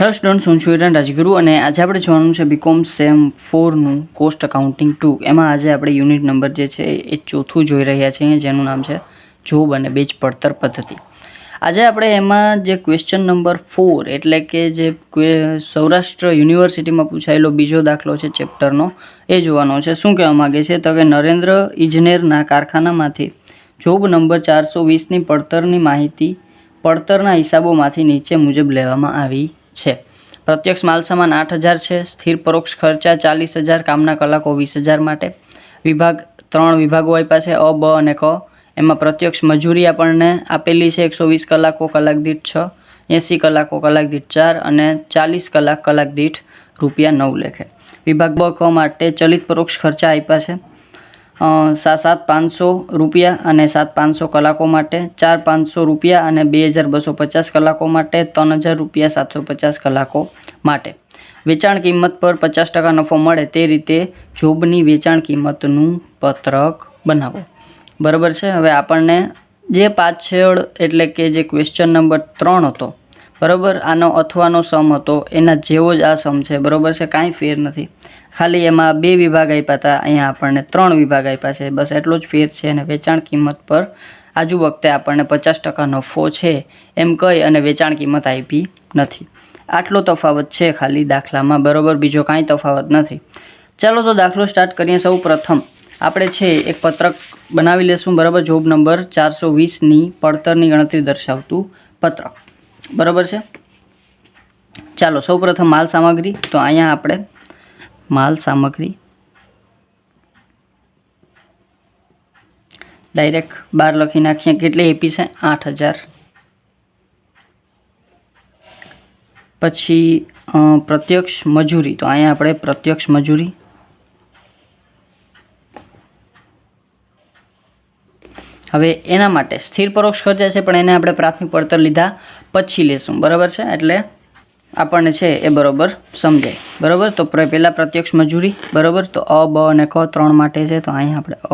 Hello students, હું છું હિરણ રાજગુરુ અને આજે આપણે જોવાનું છે બીકોમ સેમ 4નું કોસ્ટ અકાઉન્ટિંગ 2. એમાં આજે આપણે યુનિટ નંબર જે છે એ ચોથું જોઈ રહ્યા છીએ, જેનું નામ છે જોબ અને બેચ પડતર પદ્ધતિ. આજે આપણે એમાં જે ક્વેશ્ચન નંબર 4 એટલે કે જે સૌરાષ્ટ્ર યુનિવર્સિટીમાં પૂછાયેલો બીજો દાખલો છે ચેપ્ટરનો, એ જોવાનો છે. શું કહેવા માગે છે તો કે નરેન્દ્ર ઇજનેરના કારખાનામાંથી જોબ નંબર 420ની પડતરની માહિતી પડતરના હિસાબોમાંથી નીચે મુજબ લેવામાં આવી છે. પ્રત્યક્ષ માલસામાન 8000 છે, સ્થિર પરોક્ષ ખર્ચા 40000, કામના કલાકો 20000 માટે. વિભાગ 3 વિભાગો આપ્યા છે, અ, બ અને ક. એમાં પ્રત્યક્ષ મજૂરી આપણને આપેલી છે 120 કલાકો, કલાક દીઠ 6, 80 કલાકો, કલાક દીઠ 4 અને 40 કલાક, કલાક દીઠ ₹9 લેખે. વિભાગ બ, ક માટે ચલિત પરોક્ષ ખર્ચા આપ્યા છે 7,500 રૂપિયા અને 7,500 કલાકો માટે, 4,500 રૂપિયા અને 2,250 કલાકો માટે, 3,000 રૂપિયા 750 કલાકો માટે. વેચાણ કિંમત પર 50% નફો મળે તે રીતે જોબની વેચાણ કિંમતનું પત્રક બનાવો. બરાબર છે. હવે આપણને જે પાછળ એટલે કે જે ક્વેશ્ચન નંબર 3 હતો, બરાબર, આનો અથવાનો સમ હતો એના જેવો જ આ સમ છે. બરાબર છે, કાંઈ ફેર નથી. ખાલી એમાં 2 વિભાગ આપ્યા હતા, અહીંયા આપણને 3 વિભાગ આપ્યા છે, બસ એટલો જ ફેર છે. અને વેચાણ કિંમત પર આજુ વખતે આપણને 50% નફો છે એમ કહી અને વેચાણ કિંમત આપી નથી. આટલો તફાવત છે ખાલી દાખલામાં, બરાબર, બીજો કાંઈ તફાવત નથી. ચાલો તો દાખલો સ્ટાર્ટ કરીએ. સૌ પ્રથમ આપણે છે એક પત્રક બનાવી લેશું, બરાબર, જોબ નંબર 420ની પડતરની ગણતરી દર્શાવતું પત્રક. બરાબર છે. ચાલો સૌ પ્રથમ માલ સામગ્રી, તો અહીંયા આપણે માલ સામગ્રી ડાયરેક્ટ 12 લખી નાખીએ. કેટલી આપી છે? 8000. પછી પ્રત્યક્ષ મજૂરી, તો અહીંયા આપણે પ્રત્યક્ષ મજૂરી હવે એના માટે સ્થિર પરોક્ષ ખર્ચા છે, પણ એને આપણે પ્રાથમિક પડતર લીધા પછી લેશું. બરાબર છે, એટલે આપણને છે એ બરાબર સમજાય. બરાબર, તો પહેલાં પ્રત્યક્ષ મજૂરી, બરાબર, તો અ, બ અને ક 3 માટે છે. તો અહીંયા આપણે અ,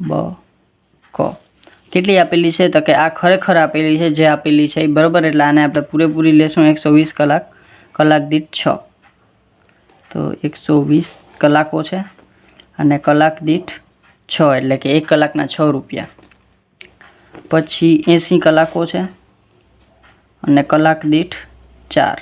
બ, ક કેટલી આપેલી છે તો કે આ ખરેખર આપેલી છે, જે આપેલી છે એ, બરાબર, એટલે આને આપણે પૂરેપૂરી લેશું. 120 કલાક, કલાક દીઠ 6, તો 120 કલાકો છે અને કલાક દીઠ 6 એટલે કે 1 કલાકના 6 રૂપિયા. પછી 80 કલાકો છે અને કલાક દીઠ 4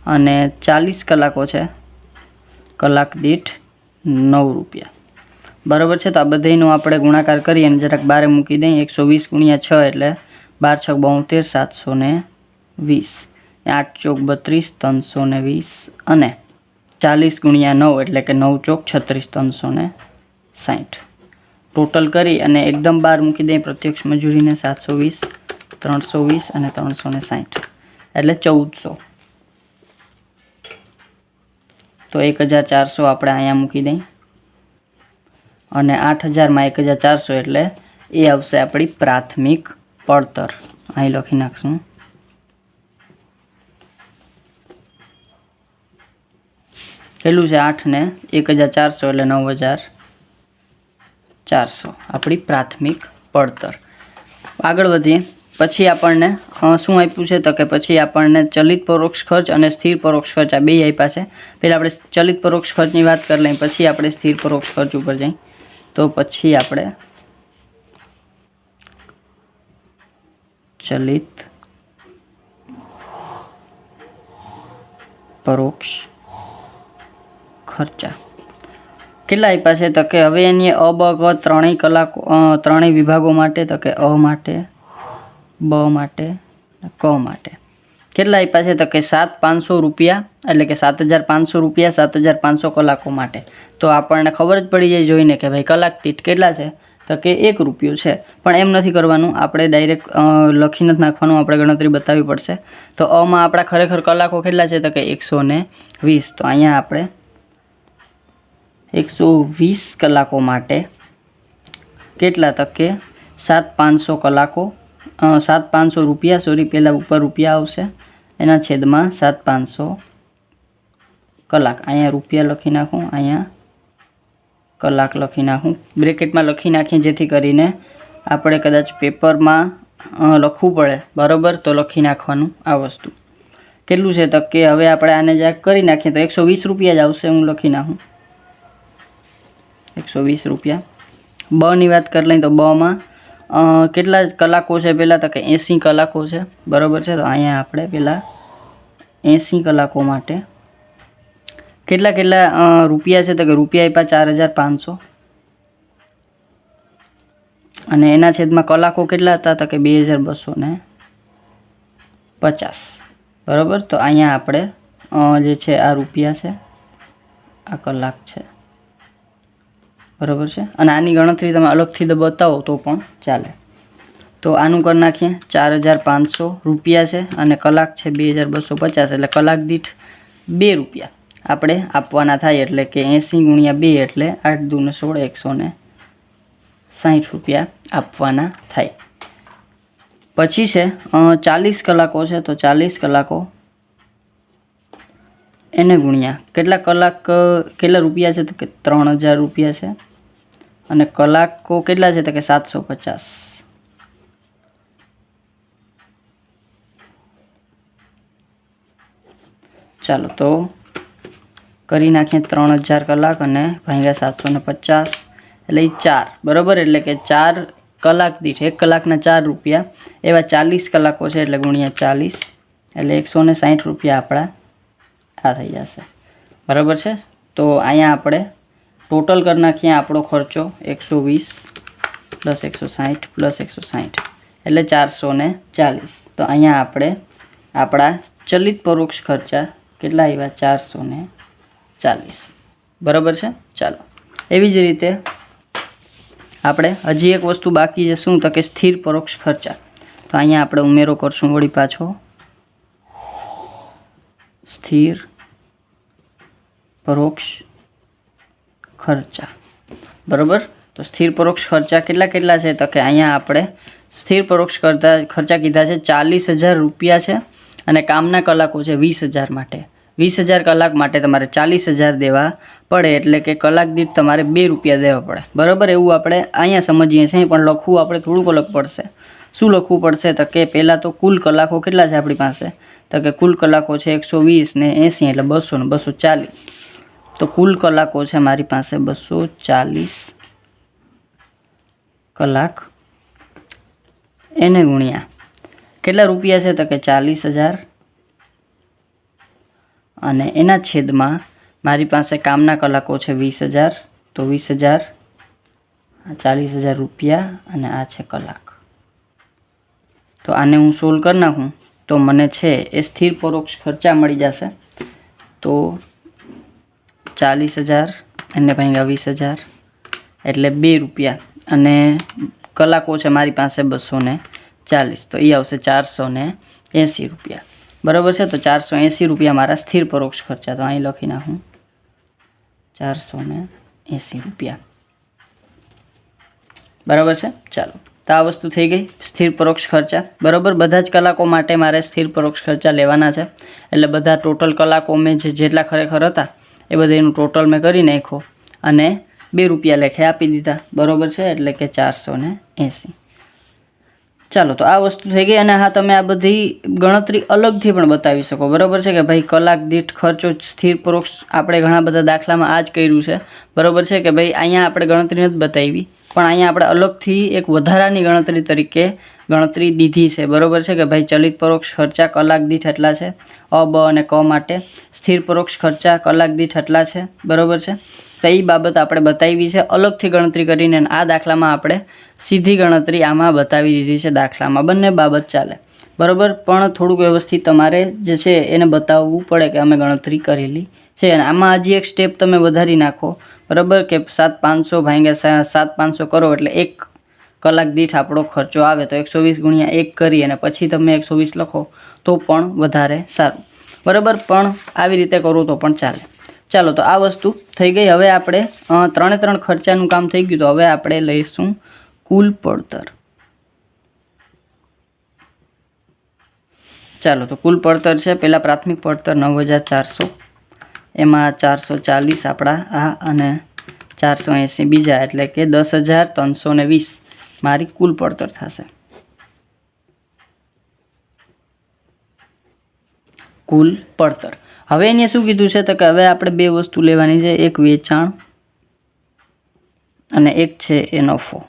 અને 40 કલાકો છે, કલાક દીઠ 9 રૂપિયા. બરાબર છે. તો આ બધાનો આપણે ગુણાકાર કરીએ અને જરાક બારે મૂકી દઈએ. 120 × 6 એટલે 12 × 6 = 72, 720, 8 × 32, 320 અને 40 × 9 એટલે કે 9 × 36, 360. ટોટલ કરી અને એકદમ બાર મૂકી દઈએ પ્રત્યક્ષ મજૂરીને. 720, 320 અને 360 એટલે 1400. તો 1400 આપણે અહીંયા મૂકી દઈએ અને 8000માં 1400 એટલે એ આવશે આપણી પ્રાથમિક પડતર. અહીં લખી નાખશું. કેટલું છે? 8 ને 1400 એટલે 9400 આપણી પ્રાથમિક પડતર. આગળ વધીએ. પછી આપણને શું આપ્યું છે તો કે પછી આપણને ચલિત પરોક્ષ ખર્ચ અને સ્થિર પરોક્ષ ખર્ચ આ બે આપ્યા છે. પહેલાં આપણે ચલિત પરોક્ષ ખર્ચની વાત કરી લઈએ, પછી આપણે સ્થિર પરોક્ષ ખર્ચ ઉપર જઈએ. તો પછી આપણે ચલિત પરોક્ષ ખર્ચા કેટલા આપ્યા છે તો કે હવે એની અ, બ, ક ત્રણેય કલાકો ત્રણેય વિભાગો માટે, તો કે અ માટે, બ માટે, ક માટે કેટલા આપ્યા છે તો કે 7,500 રૂપિયા એટલે કે 7,500 રૂપિયા 7,500 કલાકો માટે. તો આપણને ખબર જ પડી જાય જોઈને કે ભાઈ કલાક દીઠ કેટલા છે તો કે 1 રૂપિયો છે. પણ એમ નથી કરવાનું, આપણે ડાયરેક્ટ લખી નથી નાખવાનું, આપણે ગણતરી બતાવવી પડશે. તો અમાં આપણા ખરેખર કલાકો કેટલા છે તો કે 120. તો અહીંયા આપણે 120 કલાકો માટે કેટલા તો કે 7,500 કલાકો 7,500 રૂપિયા, સોરી, પહેલાં ઉપર રૂપિયા આવશે, એના છેદમાં 7,500 કલાક. અહીંયા રૂપિયા લખી નાખું, અહીંયા કલાક લખી નાખું, બ્રેકેટમાં લખી નાખીએ જેથી કરીને આપણે કદાચ પેપરમાં લખવું પડે, બરાબર, તો લખી નાખવાનું આ વસ્તુ. કેટલું છે તો કે હવે આપણે આને જ્યાં કરી નાખીએ તો 120 રૂપિયા જ આવશે. હું લખી નાખું 120 રૂપિયા. બની વાત કરી લઈએ તો બમાં કેટલા કલાકો છે પહેલાં તો કે 80 કલાકો છે, બરાબર છે. તો અહીંયા આપણે પહેલાં 80 કલાકો માટે કેટલા રૂપિયા છે તો કે રૂપિયા આપ્યા 4500 અને એના છેદમાં કલાકો કેટલા હતા તો કે 2250, બરાબર. તો અહીંયા આપણે જે છે આ રૂપિયા છે, આ કલાક છે, બરાબર છે. અને આની ગણતરી તમે અલગથી બતાવો તો પણ ચાલે. તો આનું કરી નાખીએ 4500 રૂપિયા છે અને કલાક છે 2250, એટલે કલાક દીઠ 2 રૂપિયા આપણે આપવાના થાય. એટલે કે 80 × 2 એટલે 8 દુ 16, 160 રૂપિયા આપવાના થાય. પછી છે 40 કલાકો છે, તો 40 કલાકો એને ગુણ્યા કેટલા કલાક કેટલા રૂપિયા છે તો કે 3000 રૂપિયા છે અને કલાકો કેટલા છે તો કે 750. ચાલો તો કરી નાખીએ 3000 કલાક અને ભાગ્યા 750 એટલે 4, બરાબર. એટલે કે 4 કલાક દીઠ 1 કલાકના 4 રૂપિયા, એવા 40 કલાકો છે એટલે ગુણ્યા 40 એટલે 160 રૂપિયા આપણા આ થઈ જશે, બરાબર છે. તો અહીંયા આપણે ટોટલ કરી નાખીએ આપણો ખર્ચો 120 + 160 + 160 એટલે 440. તો અહીંયા આપણે આપણા ચલિત પરોક્ષ ખર્ચા કેટલા આવ્યા 440, બરાબર છે. ચાલો એવી જ રીતે આપણે હજી એક વસ્તુ બાકી છે, શું તો કે સ્થિર પરોક્ષ ખર્ચા. તો અહીંયા આપણે ઉમેરો કરશું વળી પાછો સ્થિર પરોક્ષ ખર્ચા, બરાબર. તો સ્થિર પરોક્ષ ખર્ચા કેટલા છે તો કે અહીંયા આપણે સ્થિર પરોક્ષ ખર્ચા કીધા છે 40000 રૂપિયા છે અને કામના કલાકો છે 20000 માટે. 20000 કલાક માટે તમારે 40000 દેવા પડે, એટલે કે કલાક દીઠ તમારે 2 રૂપિયા દેવા પડે, બરાબર. એવું આપણે અહીંયા સમજીએ છીએ, પણ લખવું આપણે થોડુંક અલગ પડશે. શું લખવું પડશે તો કે પહેલાં તો કુલ કલાકો કેટલા છે આપણી પાસે તો કે કુલ કલાકો છે 120 ને 80 એટલે 200 ને 240. તો કુલ કલાકો છે મારી પાસે 240 કલાક એને ગુણ્યા કેટલા રૂપિયા છે તો કે 40000 અને એના છેદમાં મારી પાસે કામના કલાકો છે 20000. તો 20000 40000 રૂપિયા અને આ છે કલાક. તો આને હું સોલ્વ કરી નાખું તો મને છે એ સ્થિર પરોક્ષ ખર્ચા મળી જશે. તો 40000 એને ભાગ્યા 20000 એટલે 2 રૂપિયા અને કલાકો છે મારી પાસે 240, તો એ આવશે 480 રૂપિયા, બરાબર છે. તો 480 રૂપિયા મારા સ્થિર પરોક્ષ ખર્ચા. તો અહીં લખી નાખું 480 રૂપિયા, બરાબર છે. ચાલો તો આ વસ્તુ થઈ ગઈ સ્થિર પરોક્ષ ખર્ચા, બરાબર. બધા જ કલાકો માટે મારે સ્થિર પરોક્ષ ખર્ચા લેવાના છે, એટલે બધા ટોટલ કલાકો મેં જેટલા ખરેખર હતા એ બધા એનું ટોટલ મેં કરી નાખ્યો અને 2 રૂપિયા લેખે આપી દીધા, બરાબર છે. એટલે કે 480. ચાલો તો આ વસ્તુ થઈ ગઈ. અને હા, તમે આ બધી ગણતરી અલગથી પણ બતાવી શકો, બરાબર છે. કે ભાઈ કલાક દીઠ ખર્ચો સ્થિર પરોક્ષ આપણે ઘણા બધા દાખલામાં આ જ કર્યું છે, બરાબર છે. કે ભાઈ અહીંયા આપણે ગણતરી નથી બતાવી, પણ અહીંયા આપણે અલગથી એક વધારાની ગણતરી તરીકે ગણતરી દીધી છે, બરાબર છે. કે ભાઈ ચલિત પરોક્ષ ખર્ચા કલાક દીઠ એટલા છે, અ બ અને ક માટે. સ્થિર પરોક્ષ ખર્ચા કલાક દીઠ એટલા છે, બરાબર છે. તો એ બાબત આપણે બતાવી છે અલગથી ગણતરી કરીને. આ દાખલામાં આપણે સીધી ગણતરી આમાં બતાવી દીધી છે દાખલામાં. બંને બાબત ચાલે, બરાબર. પણ થોડુંક વ્યવસ્થિત તમારે જે છે એને બતાવવું પડે કે અમે ગણતરી કરેલી છે. અને આમાં હજી એક સ્ટેપ તમે વધારી નાખો, બરાબર. કે 7500 ભાગ્યા 7500 કરો એટલે 1 કલાક દીઠ આપણો ખર્ચો આવે. તો 120 × 1 કરી અને પછી તમે 120 લખો તો પણ વધારે સારું, બરાબર. પણ આવી રીતે કરો તો પણ ચાલે. ચાલો તો આ વસ્તુ થઈ ગઈ. હવે આપણે 3 ખર્ચાનું કામ થઈ ગયું. તો હવે આપણે લઈશું કુલ પડતર. ચાલો તો કુલ પડતર છે પહેલાં પ્રાથમિક પડતર 9400, એમાં 440 આપણા આ અને 480 બીજા, એટલે કે 10320 મારી કુલ પડતર થશે. કુલ પડતર. હવે એને શું કીધું છે તો કે હવે આપણે બે વસ્તુ લેવાની છે, એક વેચાણ અને એક છે એ નફો.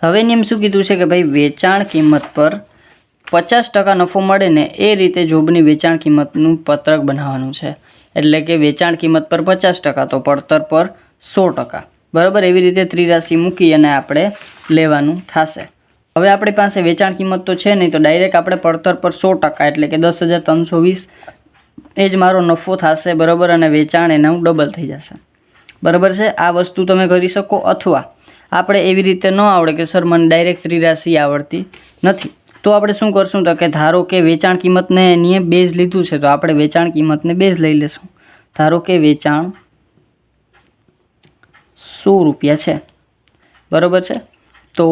હવે એને એમ શું કીધું છે કે ભાઈ વેચાણ કિંમત પર 50% નફો મળે ને એ રીતે જોબની વેચાણ કિંમતનું પત્રક બનાવવાનું છે. એટલે કે વેચાણ કિંમત પર 50% તો પડતર પર 100%. બરાબર, એવી રીતે ત્રિરાશી મૂકી અને આપણે લેવાનું થશે. હવે આપણી પાસે વેચાણ કિંમત તો છે નહીં, તો ડાયરેક્ટ આપણે પડતર પર 100% એટલે કે 10,320 એ જ મારો નફો થશે. બરાબર, અને વેચાણ એનું ડબલ થઈ જશે. બરાબર છે, આ વસ્તુ તમે કરી શકો. અથવા આપણે એવી રીતે ન આવડે કે સર મને ડાયરેક્ટ ત્રિરાશી આવડતી નથી, તો આપણે શું કરશું તો કે ધારો કે વેચાણ કિંમતને એની બેઝ લીધું છે, તો આપણે વેચાણ કિંમતને બેઝ લઈ લેશું. ધારો કે વેચાણ 100 રૂપિયા છે. બરાબર છે, તો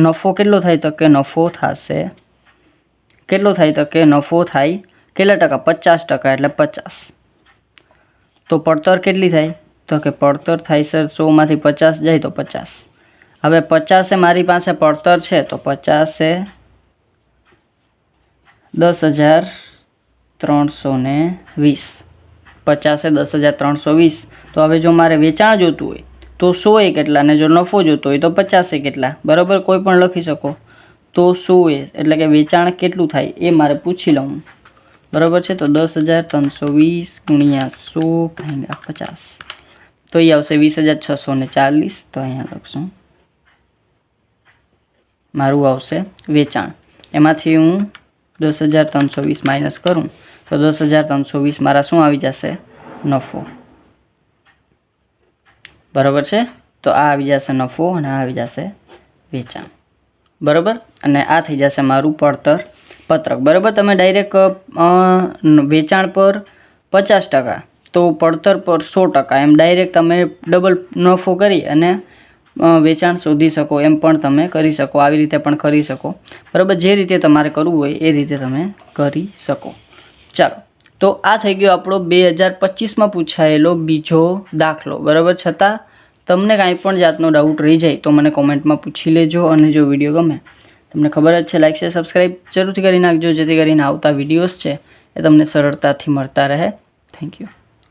નફો કેટલો થાય તો કે નફો થશે કેટલો થાય તો કે નફો થાય કેટલા ટકા? 50%, એટલે 50. તો પડતર કેટલી થાય તો કે પડતર થાય સર 100માંથી 50 જાય તો 50. હવે 50 મારી પાસે પડતર છે, તો 50 એ 10,320. 50 એ 10,320. તો હવે જો મારે વેચાણ જોતું હોય તો 100 એ કેટલા, અને જો નફો જોતો હોય તો 50 એ કેટલા. બરાબર, કોઈ પણ લખી શકો. તો 100 એ એટલે કે વેચાણ કેટલું થાય એ મારે પૂછી લઉં. બરાબર છે, તો 10,320 ગુણ્યા 100 ભાગ્યા 50, તો એ આવશે 20,640. તો અહીંયા લખશું મારું આવશે વેચાણ. એમાંથી હું 10,320 માઇનસ કરું તો 10,320 મારા શું આવી જશે? નફો. બરાબર છે, તો આ આવી જશે નફો અને આ આવી જશે વેચાણ. બરાબર, અને આ થઈ જશે મારું પડતર પત્રક. બરાબર, તમે ડાયરેક્ટ વેચાણ પર 50% તો પડતર પર 100% એમ ડાયરેક્ટ તમે ડબલ નફો કરી અને વેચાણ શોધી શકો, એમ પણ તમે કરી શકો. આવી રીતે પણ કરી શકો. બરાબર, જે રીતે તમારે કરવું હોય એ રીતે તમે કરી શકો. ચાલો, તો આ થઈ ગયો આપણો 2025માં પૂછાયેલો બીજો દાખલો. બરાબર, છતાં તમને કાંઈ પણ જાતનો ડાઉટ રહી જાય તો મને કોમેન્ટમાં પૂછી લેજો. અને જો વિડીયો ગમે, તમને ખબર જ છે, લાઈક શેર સબસ્ક્રાઈબ જરૂરથી કરી નાખજો, જેથી કરીને આવતા વિડીયોઝ છે એ તમને સરળતાથી મળતા રહે. Thank you.